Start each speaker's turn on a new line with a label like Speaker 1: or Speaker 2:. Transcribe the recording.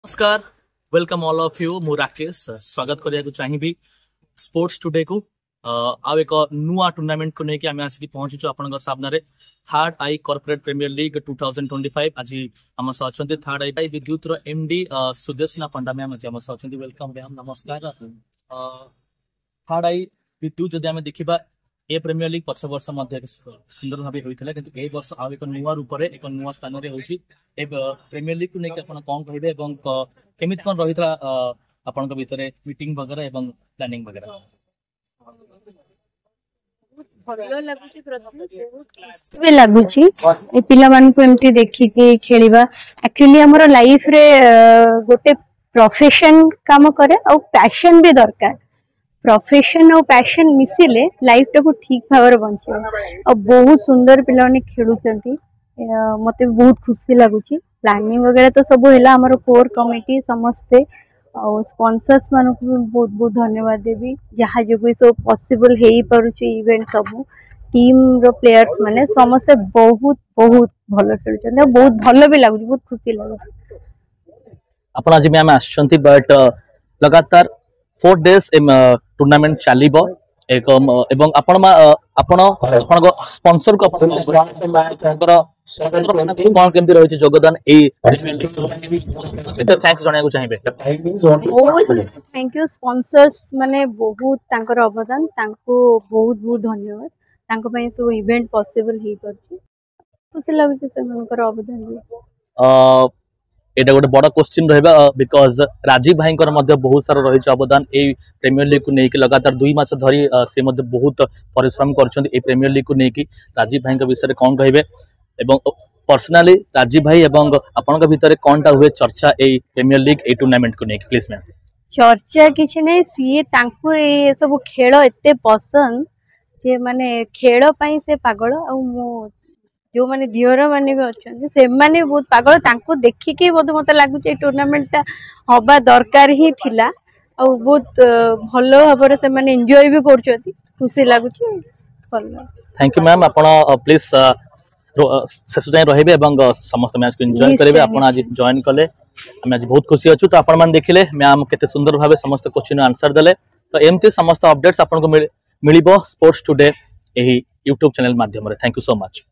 Speaker 1: नमस्कार, welcome all of you. मु राकेश स्वागत करने चाहिए स्पोर्ट्स टुडे को आउ एक नुआ टूर्नामेंट को लेकिन आम आसिक पहुंचु आपण सामने थर्ड आई कॉर्पोरेट प्रीमियर लीग 2025। आज आम सह अच्छा थर्ड आई विद्युत एमडी सुदेशना पंडा मैम आज आम सह वेलकम मैम, नमस्कार। थर्ड आई विद्युत जदि आम देखा ए प्रीमियर लीग पक्ष वर्ष सुंदर भाव होता है कि वर्ष आउ एक नुआ रूप से एक नुआ स्थान प्रीमियर लीग को लेकिन आप कौन कहे केमी कौन रही आपण भितर मीटिंग वगैरह एवं प्लानिंग वगैरह
Speaker 2: भल लगुच पिला देखिकी खेलिबा एक्चुअली हमर लाइफ रे गोटे प्रोफेशन काम करे और पैशन भी दरकार। प्रोफेशन और पैशन मिसिले लाइफ टाको ठीक भाव बंचे और बहुत सुंदर पिला खेलुचंती। मते बहुत खुशी लगुच। प्लानिंग वगैरह तो सब है हमर कोर कमिटी समस्ते और स्पॉन्सर्स मान को बहुत बहुत धन्यवाद देवी जहाँ जो सब पॉसिबल हो पारुची इवेंट सब टीम रो प्लेयर्स माने समस्ते बहुत बहुत भल खेलुचंती और बहुत भल भी लगुच, बहुत खुशी लगुच।
Speaker 1: आपण आज मैम आछंती बट लगातार 4 डेज टूर्नामेंट चलिबो एक एवं आपण स्पॉन्सर को कौन केमती रही योगदान थैंक्स जणा को चाहिए।
Speaker 2: थैंक यू स्पॉन्सर्स माने बहुत तांकर अवदान तांको बहुत बहुत धन्यवाद। तांको पई सब इवेंट पॉसिबल हे परची खुशी लागुची सेमनकर अवदान।
Speaker 1: एटा गोटे बड़ा क्वेश्चन रहबा बिकॉज राजीव भाई बहुत सारा रही अवदान ए प्रीमियर लीग को लेकिन लगातार 2 मास धरी से बहुत परिश्रम कर प्रीमियर लीग को लेकिन राजीव भाई विषय कौन कहे एवं पर्सनाली राजीव भाई एवं आपण भितर कौनटा हुए चर्चा ए प्रीमियर लीग ए टूर्नामेंट को लेकिन प्लीज मैम।
Speaker 2: चर्चा किसी नहीं सी तांको ए सब खेल एते पसंद जे माने खेल पई से पागल और मो जो माने दियर माने भी अच्छे से माने बहुत पागल तांको देखिके बहुत मत लगुच टूर्नामेंट हवा दरकार ही थिला और बहुत भल भाव से माने एंजॉय भी करछथि खुशी लगुच।
Speaker 1: Thank you ma'am. आपण प्लीज शेष जाए रहे समस्त मैच को एंजॉय करेंगे। आप आज जॉइन कले आम आज बहुत खुशी अच्छु। तो आपण मैंने देखिले मैम केते सुंदर भाव समस्त क्वेश्चन आंसर देले। तो एमती समस्त अपडेट्स आपको मिलिबो स्पोर्ट्स टुडे एही यूट्यूब चैनल माध्यम रे। Thank you so much.